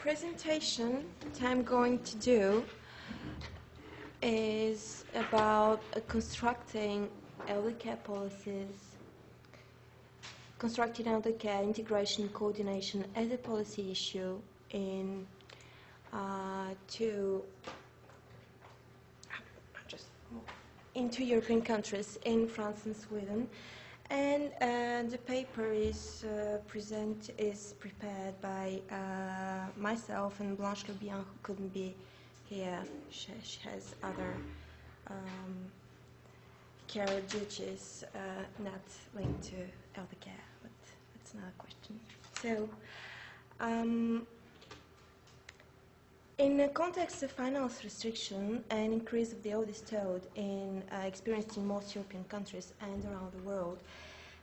presentation that I'm going to do is about constructing elder care policies, constructing elder care integration coordination as a policy issue in two European countries, in France and Sweden. And the paper is prepared by myself and Blanche Lebihan, who couldn't be here. She has other care duties not linked to elder care, but that's another question. So, in the context of finance restriction and increase of the oldest age experienced in most European countries and around the world,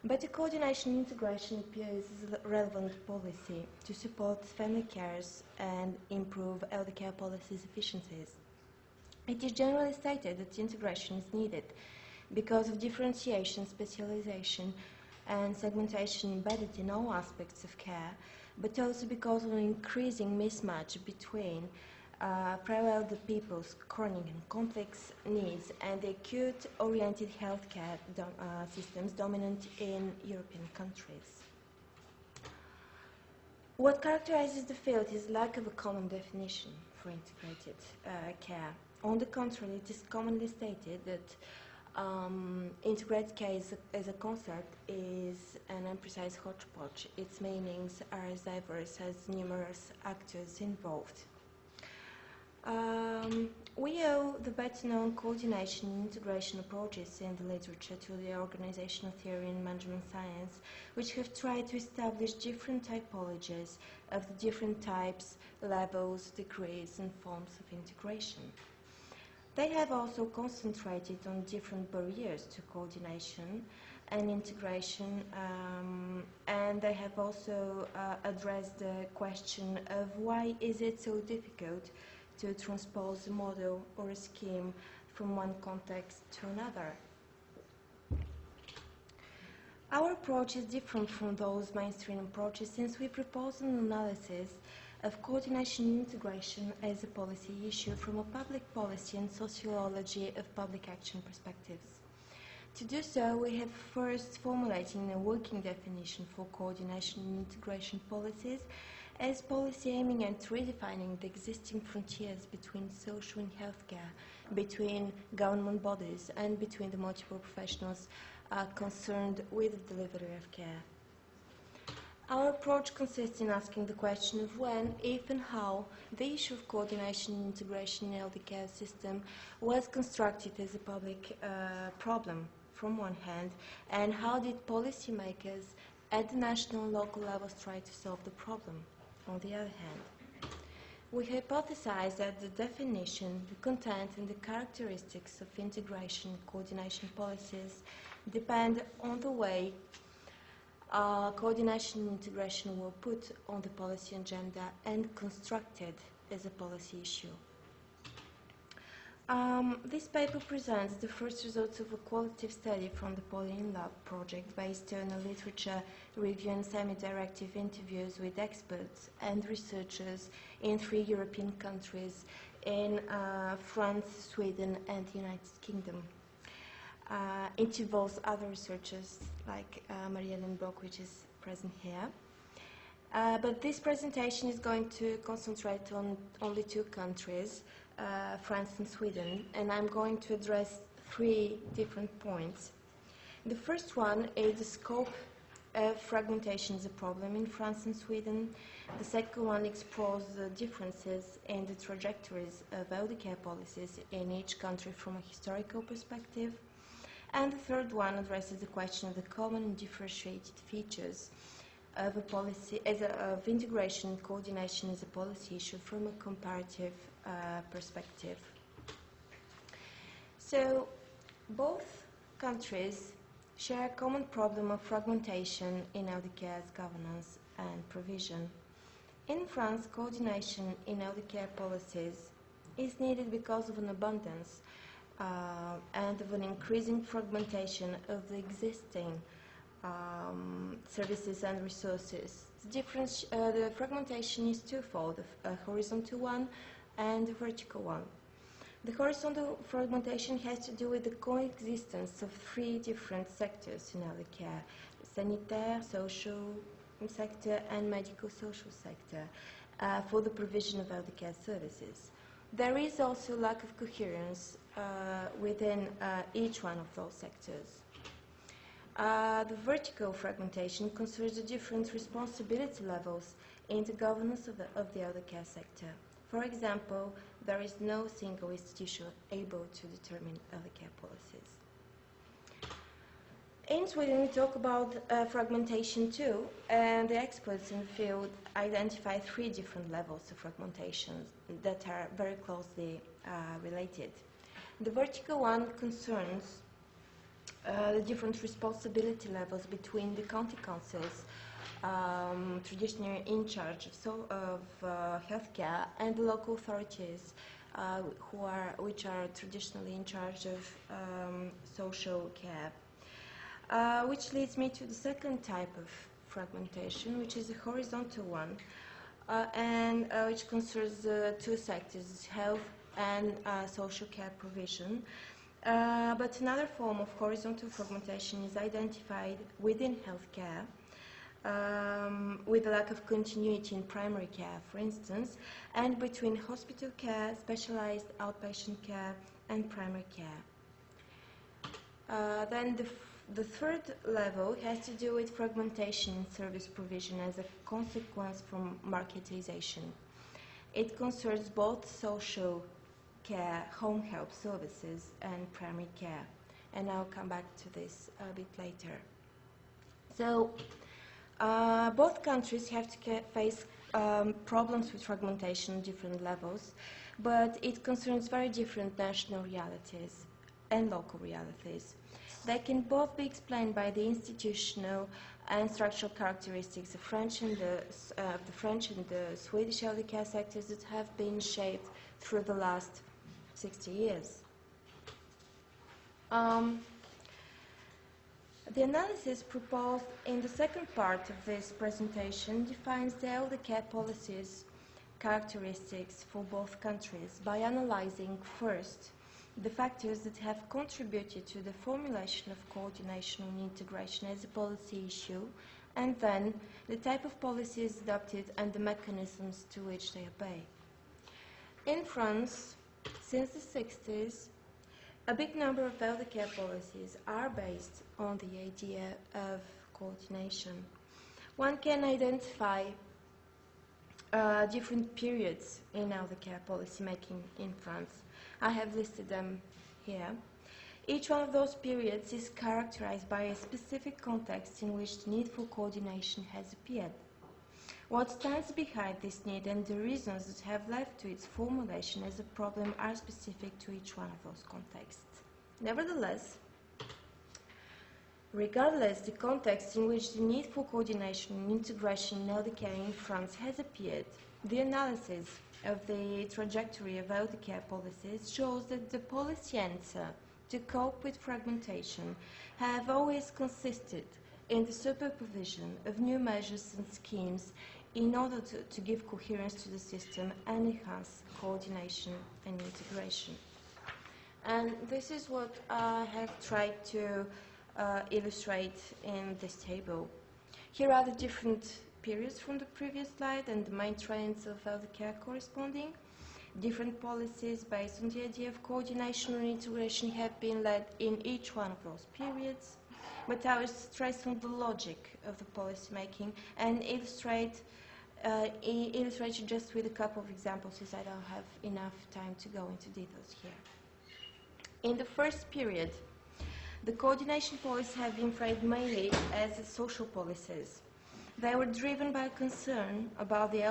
better coordination and integration appears as a relevant policy to support family cares and improve elder care policies' efficiencies. It is generally stated that integration is needed because of differentiation, specialization, and segmentation embedded in all aspects of care, but also because of an increasing mismatch between prior elder people's chronic and complex needs and the acute-oriented healthcare systems dominant in European countries. What characterizes the field is lack of a common definition for integrated care. On the contrary, it is commonly stated that integrated care as a concept is an imprecise hodgepodge. Its meanings are as diverse as numerous actors involved. We owe the better-known coordination and integration approaches in the literature to the organizational theory and management science, which have tried to establish different typologies of the different types, levels, degrees, and forms of integration. They have also concentrated on different barriers to coordination and integration, and they have also addressed the question of why is it so difficult to transpose a model or a scheme from one context to another. Our approach is different from those mainstream approaches since we propose an analysis of coordination and integration as a policy issue from a public policy and sociology of public action perspectives. To do so, we have first formulating a working definition for coordination and integration policies as policy aiming at redefining the existing frontiers between social and healthcare, between government bodies, and between the multiple professionals concerned with the delivery of care. Our approach consists in asking the question of when, if, and how the issue of coordination and integration in the care system was constructed as a public problem, from one hand, and how did policymakers at the national and local levels try to solve the problem, on the other hand. We hypothesize that the definition, the content, and the characteristics of integration and coordination policies depend on the way coordination and integration were put on the policy agenda and constructed as a policy issue. This paper presents the first results of a qualitative study from the PolyInLab project based on a literature review and semi-directive interviews with experts and researchers in 3 European countries, in France, Sweden, and the United Kingdom. It involves other researchers like Maria-Hélène Bloch, which is present here. But this presentation is going to concentrate on only 2 countries, France and Sweden, and I'm going to address 3 different points. The first one is the scope of fragmentation as a problem in France and Sweden. The second one explores the differences in the trajectories of elder care policies in each country from a historical perspective. And the third one addresses the question of the common and differentiated features of a policy, of integration and coordination as a policy issue from a comparative perspective. So, both countries share a common problem of fragmentation in elder care governance and provision. In France, coordination in elder care policies is needed because of an abundance and of an increasing fragmentation of the existing services and resources. The fragmentation is twofold, a horizontal one and a vertical one. The horizontal fragmentation has to do with the coexistence of three different sectors in elder care: sanitaire, social sector, and medical social sector for the provision of elder care services. There is also lack of coherence within each one of those sectors. The vertical fragmentation concerns the different responsibility levels in the governance of the elder care sector. For example, there is no single institution able to determine elder care policies. In Sweden, we talk about fragmentation too, and the experts in the field identify three different levels of fragmentation that are very closely related. The vertical one concerns the different responsibility levels between the county councils, traditionally in charge of healthcare, and the local authorities, which are traditionally in charge of social care. Which leads me to the second type of fragmentation, which is a horizontal one, and which concerns two sectors, health and social care provision. But another form of horizontal fragmentation is identified within healthcare, with a lack of continuity in primary care, for instance, and between hospital care, specialized outpatient care, and primary care. Then the third level has to do with fragmentation in service provision as a consequence from marketization. It concerns both social care, home help services, and primary care. And I'll come back to this a bit later. So, both countries have to face problems with fragmentation at different levels, but it concerns very different national realities and local realities. They can both be explained by the institutional and structural characteristics of the French and the Swedish elder care sectors that have been shaped through the last 60 years. The analysis proposed in the second part of this presentation defines the elder care policies characteristics for both countries by analyzing first the factors that have contributed to the formulation of coordination and integration as a policy issue, and then the type of policies adopted and the mechanisms to which they obey. In France, since the 60s, a big number of elder care policies are based on the idea of coordination. One can identify different periods in elder care policy making in France. I have listed them here. Each one of those periods is characterized by a specific context in which the need for coordination has appeared. What stands behind this need and the reasons that have led to its formulation as a problem are specific to each one of those contexts. Nevertheless, regardless the context in which the need for coordination and integration in elder care in France has appeared, the analysis of the trajectory of elder care policies shows that the policy answer to cope with fragmentation have always consisted in the supervision of new measures and schemes in order to give coherence to the system and enhance coordination and integration. And this is what I have tried to illustrate in this table. Here are the different periods from the previous slide and the main trends of elder care corresponding. Different policies based on the idea of coordination and integration have been led in each one of those periods, but I will stress on the logic of the policy making and illustrate just with a couple of examples, since I don't have enough time to go into details here. In the first period, the coordination policies have been framed mainly as social policies. They were driven by concern about the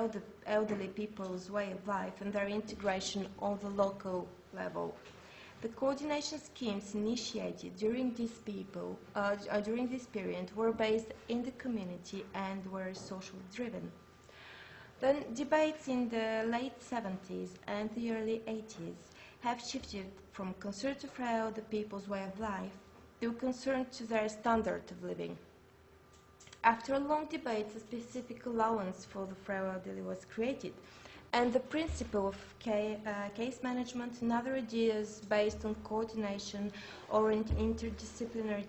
elderly people's way of life and their integration on the local level. The coordination schemes initiated during this period were based in the community and were socially driven. Then debates in the late 70s and the early 80s have shifted from concern to elderly people's way of life to concern to their standard of living. After a long debate, a specific allowance for the frail elderly was created, and the principle of case management and other ideas based on coordination or interdisciplinary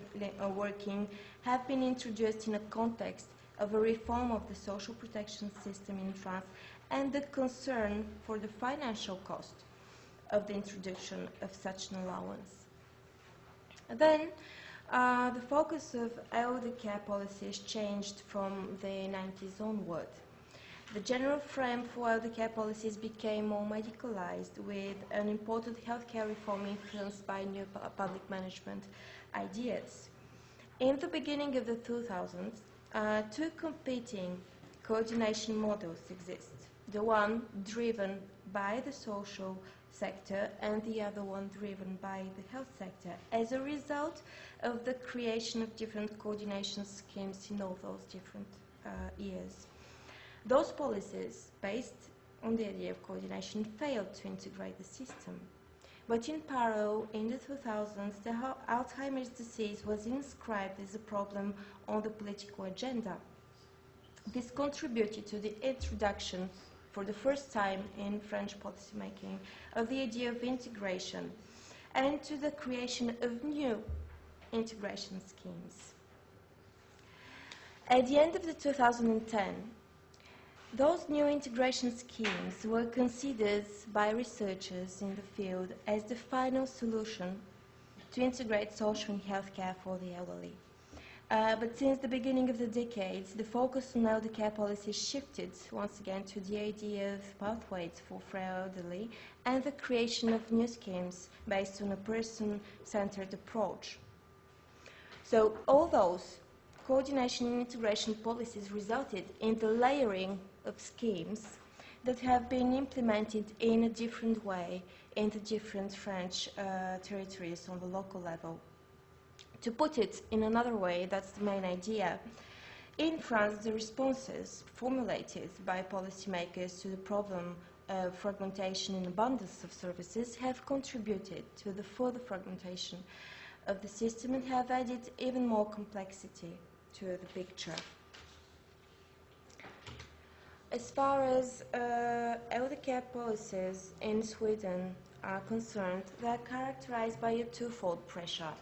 working have been introduced in a context of a reform of the social protection system in France and the concern for the financial cost of the introduction of such an allowance. Then, the focus of elder care policies changed from the 90s onward. The general frame for elder care policies became more medicalized, with an important healthcare reform influenced by new public management ideas. In the beginning of the 2000s, two competing coordination models exist. The one driven by the social sector and the other one driven by the health sector as a result of the creation of different coordination schemes in all those different years. Those policies, based on the idea of coordination, failed to integrate the system. But in parallel, in the 2000s, the Alzheimer's disease was inscribed as a problem on the political agenda. This contributed to the introduction, for the first time in French policymaking, of the idea of integration and to the creation of new integration schemes. At the end of the 2010, those new integration schemes were considered by researchers in the field as the final solution to integrate social and health care for the elderly. But since the beginning of the decades, the focus on elder care policy shifted once again to the idea of pathways for frail elderly and the creation of new schemes based on a person-centered approach. So all those coordination and integration policies resulted in the layering of schemes that have been implemented in a different way in the different French territories on the local level. To put it in another way, that's the main idea. In France, the responses formulated by policymakers to the problem of fragmentation and abundance of services have contributed to the further fragmentation of the system and have added even more complexity to the picture. As far as elder care policies in Sweden are concerned, they are characterized by a twofold pressure.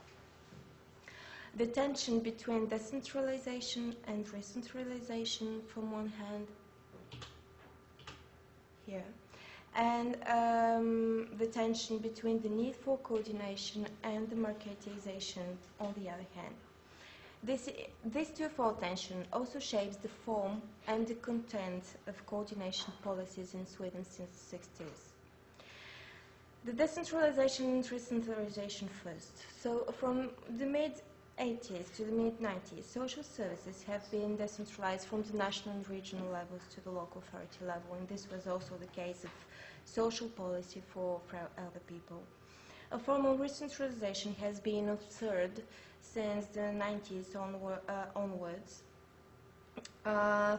The tension between decentralization and recentralization from one hand, here, and the tension between the need for coordination and the marketization on the other hand. This twofold tension also shapes the form and the content of coordination policies in Sweden since the 60s. The decentralization and recentralization first. So from the mid-80s to the mid-90s, social services have been decentralized from the national and regional levels to the local authority level, and this was also the case of social policy for elder people. A formal recentralization has been observed since the 90s onwards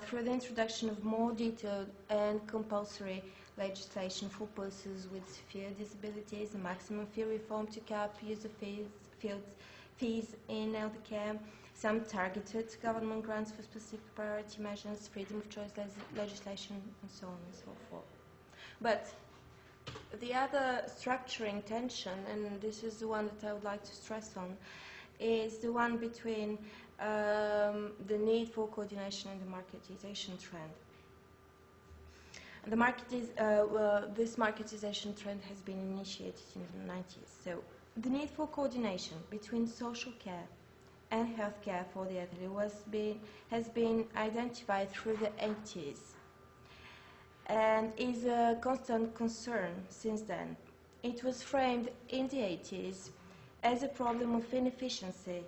through the introduction of more detailed and compulsory legislation for persons with severe disabilities, a maximum fee reform to cap user fees in elder care, some targeted government grants for specific priority measures, freedom of choice legislation, and so on and so forth. But the other structuring tension, and this is the one that I would like to stress on, is the one between the need for coordination and the marketization trend. This marketization trend has been initiated in the 90s. So the need for coordination between social care and health care for the elderly has been identified through the 80s and is a constant concern since then. It was framed in the 80s as a problem of inefficiency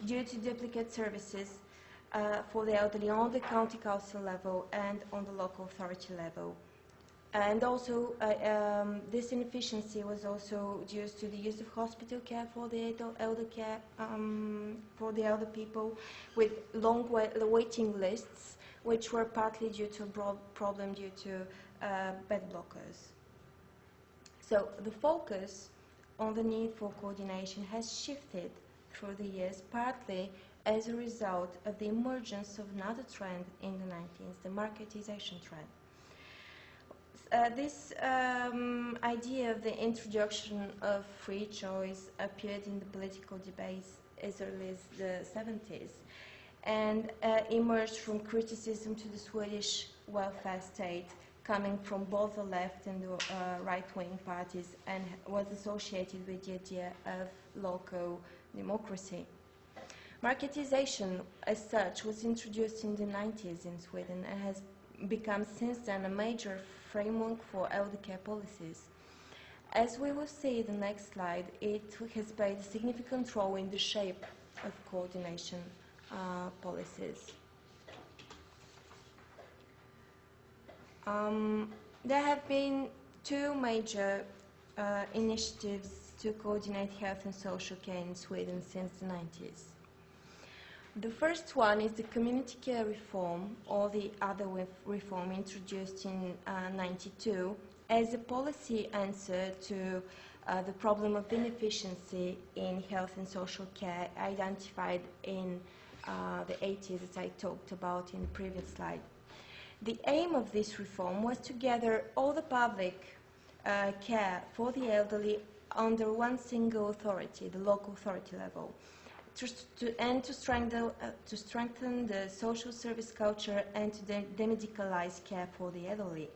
due to duplicate services for the elderly on the county council level and on the local authority level. And also, this inefficiency was also due to the use of hospital care for the elder care for the elder people, with long waiting lists, which were partly due to a problem due to bed blockers. So the focus on the need for coordination has shifted through the years, partly as a result of the emergence of another trend in the 90s, the marketization trend. This idea of the introduction of free choice appeared in the political debates as early as the 70s and emerged from criticism to the Swedish welfare state, coming from both the left and the right-wing parties, and was associated with the idea of local democracy. Marketization, as such, was introduced in the 90s in Sweden and has become since then a major framework for eldercare policies. As we will see in the next slide, it has played a significant role in the shape of coordination policies. There have been two major initiatives to coordinate health and social care in Sweden since the 90s. The first one is the community care reform, or the other reform introduced in 92 as a policy answer to the problem of inefficiency in health and social care identified in the 80s that I talked about in the previous slide. The aim of this reform was to gather all the public care for the elderly under one single authority, the local authority level, and to strengthen the social service culture and to demedicalize care for the elderly.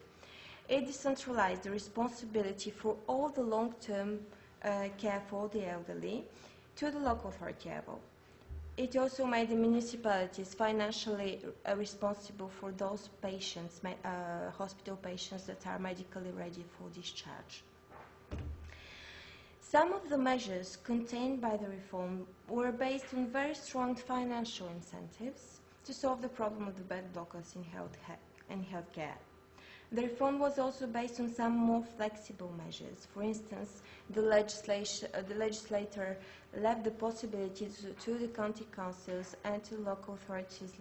It decentralized the responsibility for all the long-term care for the elderly to the local authority level. It also made the municipalities financially responsible for those patients, hospital patients that are medically ready for discharge. Some of the measures contained by the reform were based on very strong financial incentives to solve the problem of the bed blockers in healthcare. The reform was also based on some more flexible measures. For instance, the legislator left the possibility to the county councils and to local authorities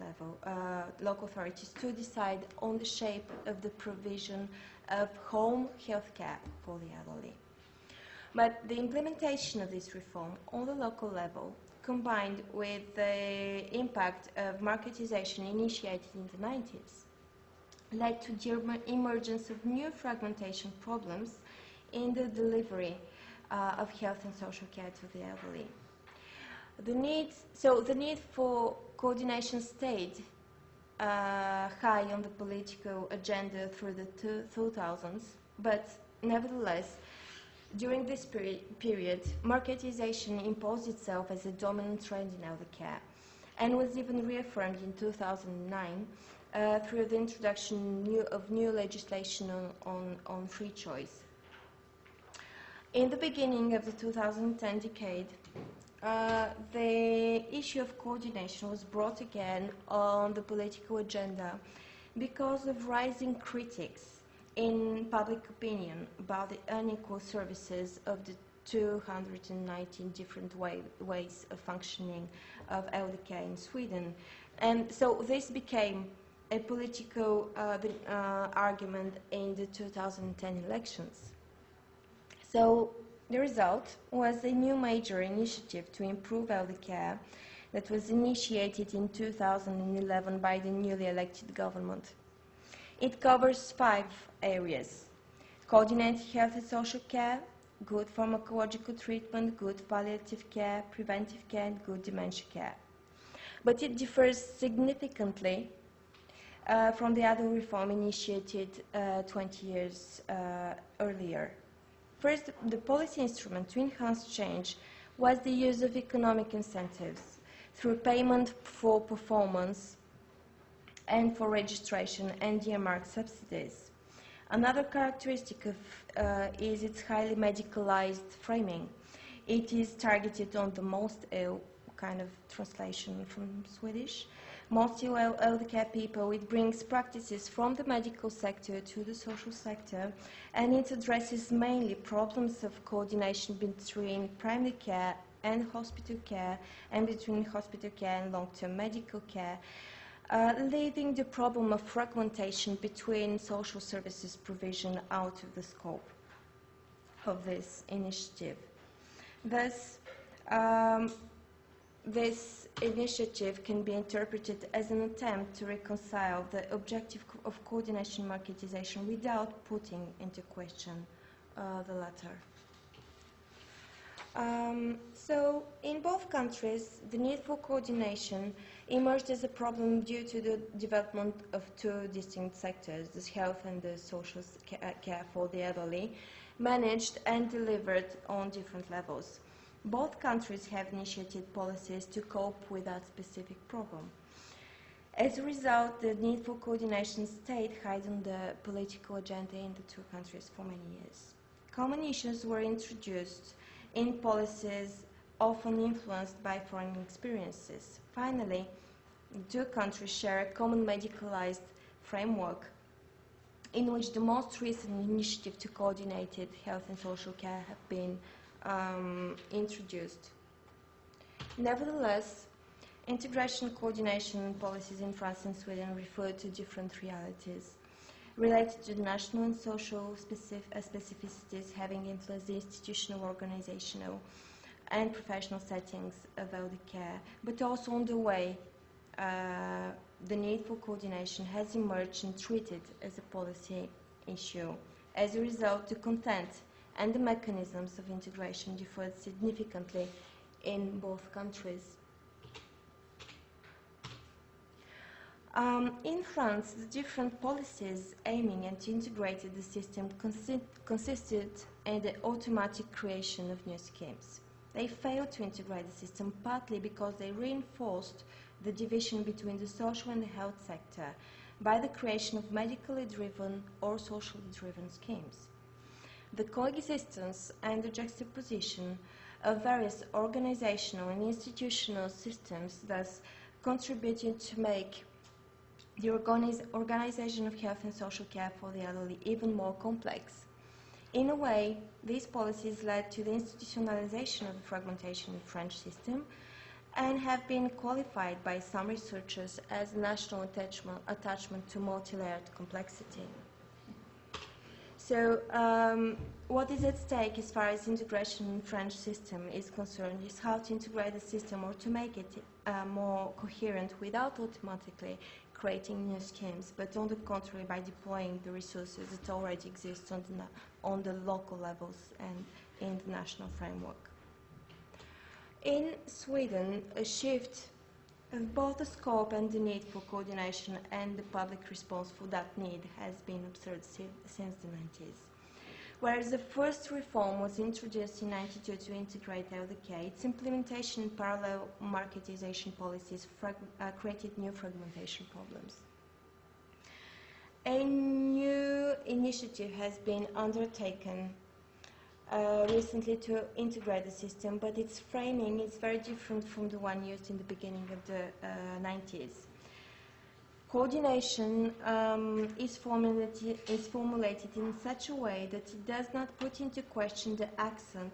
to decide on the shape of the provision of home healthcare for the elderly. But the implementation of this reform on the local level, combined with the impact of marketization initiated in the 90s, led to the emergence of new fragmentation problems in the delivery of health and social care to the elderly. The need for coordination stayed high on the political agenda through the 2000s, but nevertheless, during this period, marketization imposed itself as a dominant trend in eldercare and was even reaffirmed in 2009 through the introduction of new legislation on free choice. In the beginning of the 2010 decade, the issue of coordination was brought again on the political agenda because of rising critics in public opinion about the unequal services of the 219 different ways of functioning of eldercare in Sweden. And so this became a political argument in the 2010 elections. So the result was a new major initiative to improve eldercare that was initiated in 2011 by the newly elected government. It covers 5 areas: coordinated health and social care, good pharmacological treatment, good palliative care, preventive care, and good dementia care. But it differs significantly from the other reform initiated 20 years earlier. First, the policy instrument to enhance change was the use of economic incentives through payment for performance and for registration and earmarked subsidies. Another characteristic is its highly medicalized framing. It is targeted on the most ill, kind of translation from Swedish, most ill eldercare people. It brings practices from the medical sector to the social sector, and it addresses mainly problems of coordination between primary care and hospital care, and between hospital care and long-term medical care, leaving the problem of fragmentation between social services provision out of the scope of this initiative. Thus, this initiative can be interpreted as an attempt to reconcile the objective of coordination marketization without putting into question the latter. So, in both countries, the need for coordination emerged as a problem due to the development of two distinct sectors, the health and the social care for the elderly, managed and delivered on different levels. Both countries have initiated policies to cope with that specific problem. As a result, the need for coordination stayed high on the political agenda in the two countries for many years. Common issues were introduced in policies often influenced by foreign experiences. Finally, the two countries share a common medicalized framework in which the most recent initiative to coordinated health and social care have been introduced. Nevertheless, integration coordination policies in France and Sweden refer to different realities related to the national and social specificities having influenced the institutional, organizational, and professional settings of elder care, but also on the way the need for coordination has emerged and treated as a policy issue. As a result, the content and the mechanisms of integration differed significantly in both countries. In France, the different policies aiming at integrating the system consisted in the automatic creation of new schemes. They failed to integrate the system partly because they reinforced the division between the social and the health sector by the creation of medically driven or socially driven schemes. The coexistence and the juxtaposition of various organizational and institutional systems thus contributed to make the organization of health and social care for the elderly even more complex. In a way, these policies led to the institutionalization of the fragmentation in the French system and have been qualified by some researchers as national attachment to multi-layered complexity. So, what is at stake as far as integration in the French system is concerned is how to integrate the system or to make it more coherent without automatically creating new schemes, but on the contrary by deploying the resources that already exist on the local levels and in the national framework. In Sweden, a shift of both the scope and the need for coordination and the public response for that need has been observed since the 90s. Whereas the first reform was introduced in 1992 to integrate elder care, its implementation in parallel marketization policies created new fragmentation problems. A new initiative has been undertaken recently to integrate the system, but its framing is very different from the one used in the beginning of the 90s. Coordination is formulated in such a way that it does not put into question the accent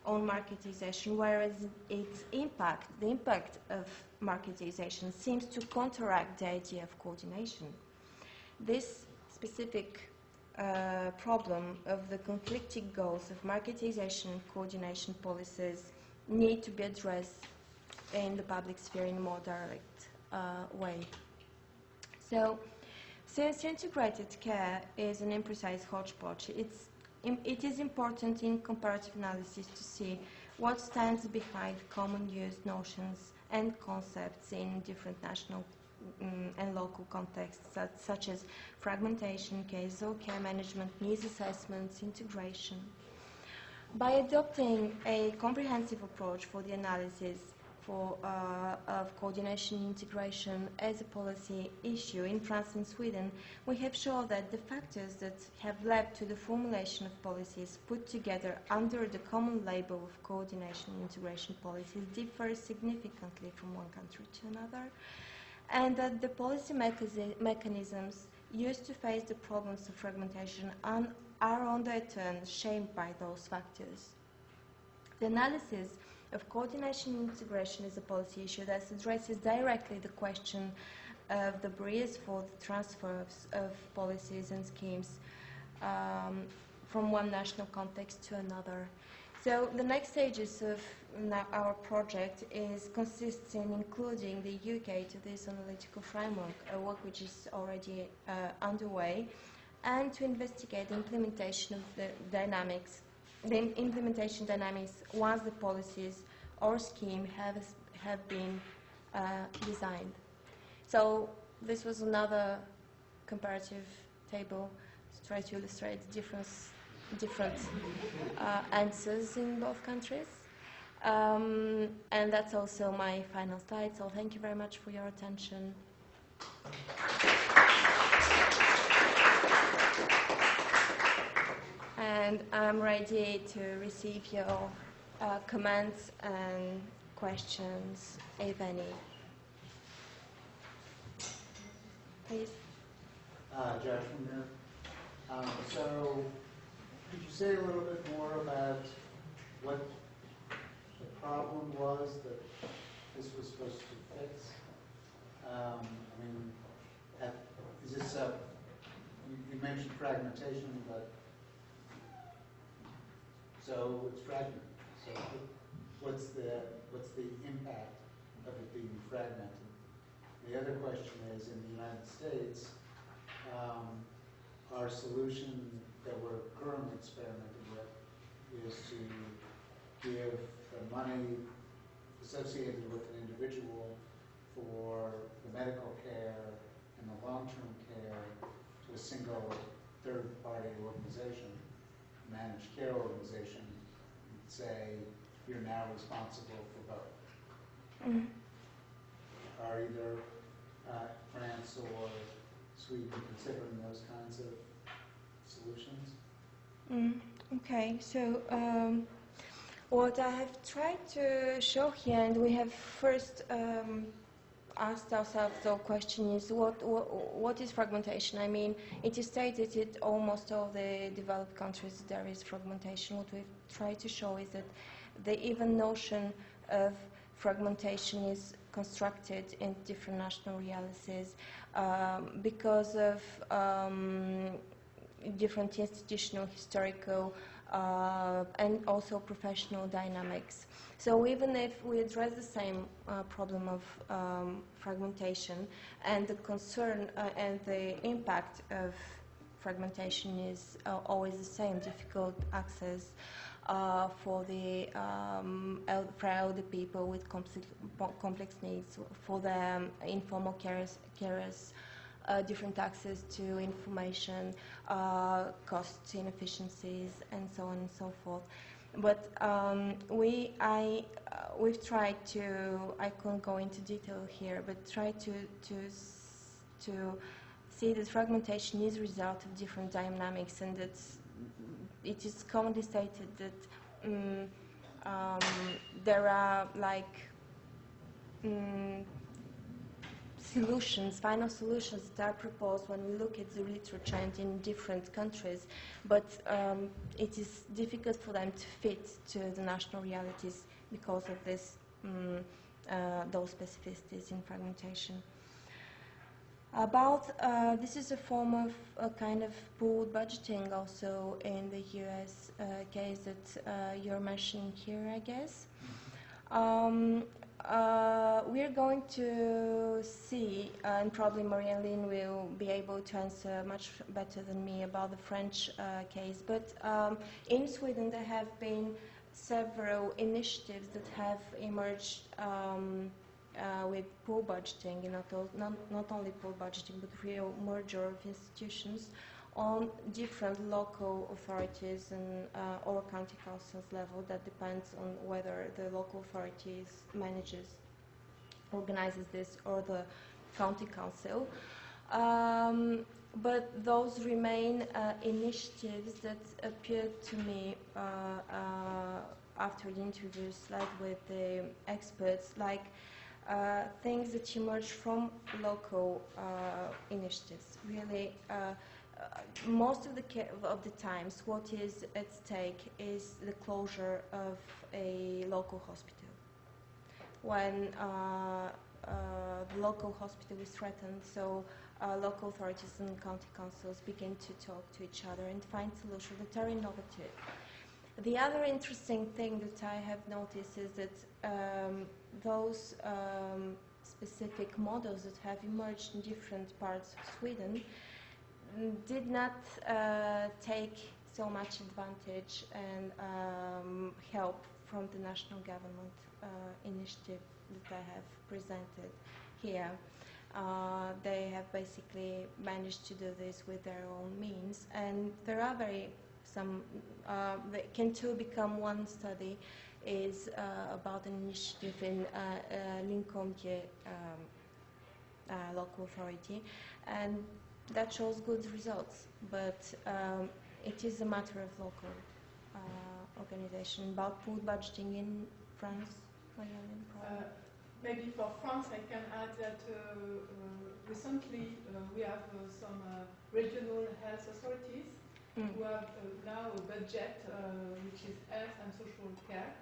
on marketization, whereas its impact, the impact of marketization, seems to counteract the idea of coordination. This specific problem of the conflicting goals of marketization and coordination policies need to be addressed in the public sphere in a more direct way. So, since integrated care is an imprecise hodgepodge, it is important in comparative analysis to see what stands behind common use notions and concepts in different national and local contexts, such as fragmentation, causal care management, needs assessments, integration. By adopting a comprehensive approach for the analysis of coordination and integration as a policy issue in France and Sweden, we have shown that the factors that have led to the formulation of policies put together under the common label of coordination and integration policies differ significantly from one country to another, and that the policy mechanisms used to face the problems of fragmentation are on their turn shaped by those factors. The analysis of coordination and integration as a policy issue that addresses directly the question of the barriers for the transfer of policies and schemes from one national context to another. So the next stages of our project consists in including the UK to this analytical framework, a work which is already underway, and to investigate the implementation of the implementation dynamics once the policies or scheme have been designed. So this was another comparative table to try to illustrate the different answers in both countries. And that's also my final slide, so thank you very much for your attention. And I'm ready to receive your comments and questions, if any. Please. Josh from here. So, could you say a little bit more about what the problem was that this was supposed to fix? I mean, is this you mentioned fragmentation, but so it's fragmented. So what's the impact of it being fragmented? The other question is, in the United States, our solution that we're currently experimenting with is to give the money associated with an individual for the medical care and the long-term care to a single third-party organization, managed care organization, and say, you're now responsible for both. Mm-hmm. Are either France or Sweden considering those kinds of solutions? Okay, so what I have tried to show here, and we have first asked ourselves the question is, what is fragmentation? I mean, it is stated in almost all the developed countries there is fragmentation. What we've tried to show is that the even notion of fragmentation is constructed in different national realities because of different institutional, historical, and also professional dynamics. So even if we address the same problem of fragmentation, and the concern and the impact of fragmentation is always the same, difficult access for the elder people with complex needs, for the informal carers, different access to information, costs, inefficiencies, and so on and so forth. But we've tried to, I can't go into detail here, but try to see that fragmentation is a result of different dynamics, and that it is commonly stated that there are final solutions that are proposed when we look at the literature and in different countries, but it is difficult for them to fit to the national realities because of this, those specificities in fragmentation. This is a form of a kind of pooled budgeting also in the US case that you're mentioning here, I guess. We're going to see, and probably Marie-Aline will be able to answer much better than me about the French case, but in Sweden there have been several initiatives that have emerged with pool budgeting, not only pool budgeting, but real merger of institutions on different local authorities and or county councils level. That depends on whether the local authorities organizes this, or the county council. But those remain initiatives that appeared to me after the interviews, like with the experts, like things that emerge from local initiatives. Really, most of the times, what is at stake is the closure of a local hospital. When the local hospital is threatened, so local authorities and county councils begin to talk to each other and find solutions that are innovative. The other interesting thing that I have noticed is that those specific models that have emerged in different parts of Sweden did not take so much advantage and help from the national government initiative that I have presented here. They have basically managed to do this with their own means, and there are they can two become one study is about an initiative in Linköping local authority, and that shows good results, but it is a matter of local organization. About food budgeting in France, maybe for France I can add that recently we have some regional health authorities who have now a budget which is health and social care,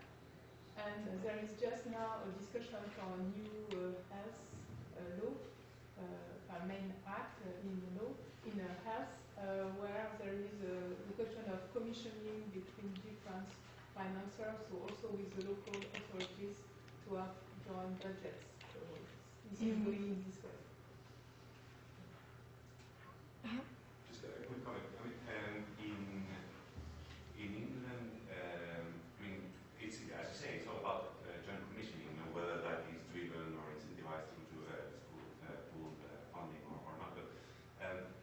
and there is just now a discussion for a new health law, a main act in the law in health, where there is the question of commissioning between different financiers, so also with the local authorities to have joint budgets. So this is going in this way. Just a quick comment. In England, it's, as you say, it's all about joint commissioning, whether that is driven or incentivized through pool funding or not. But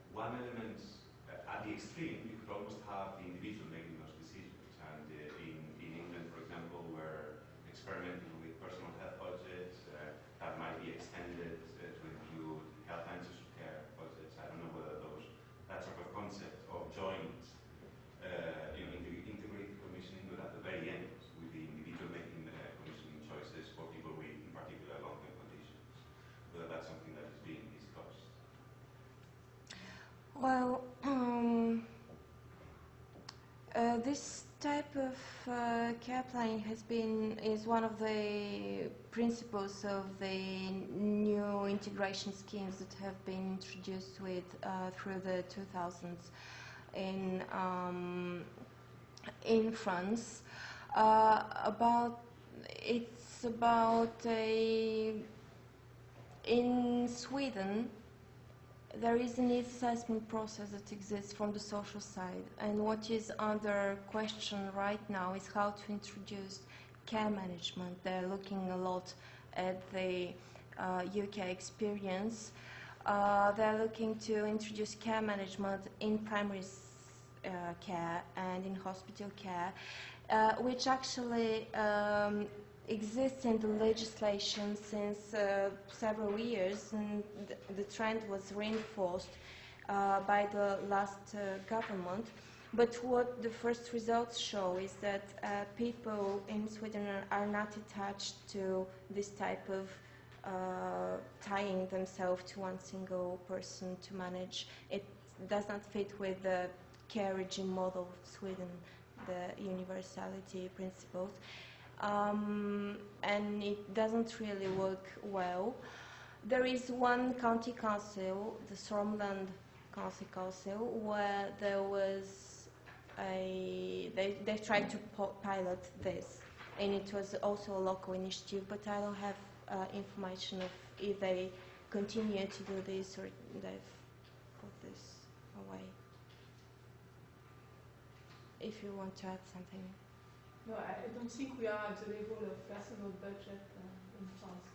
one element, at the extreme, you could almost have the individual making those decisions. And in England, for example, we're experimenting with personal health budgets that might be extended to include health and social care budgets. I don't know whether that sort of concept of joint integrated commissioning, but at the very end, with the individual making commissioning choices for people with, in particular, long-term conditions, whether that's something that is being discussed. Well, this type of care planning is one of the principles of the new integration schemes that have been introduced through the 2000s in France. In Sweden, there is a needs assessment process that exists from the social side, and what is under question right now is how to introduce care management. They're looking a lot at the UK experience. They're looking to introduce care management in primary care and in hospital care, which actually exists in the legislation since several years, and the trend was reinforced by the last government. But what the first results show is that people in Sweden are not attached to this type of tying themselves to one single person to manage. It does not fit with the care regime model of Sweden, the universality principles. And it doesn't really work well. There is one county council, the Sörmland County Council, where there was they tried to pilot this, and it was also a local initiative, but I don't have information of if they continue to do this or they've put this away. If you want to add something. No, I don't think we are at the level of personal budget in France.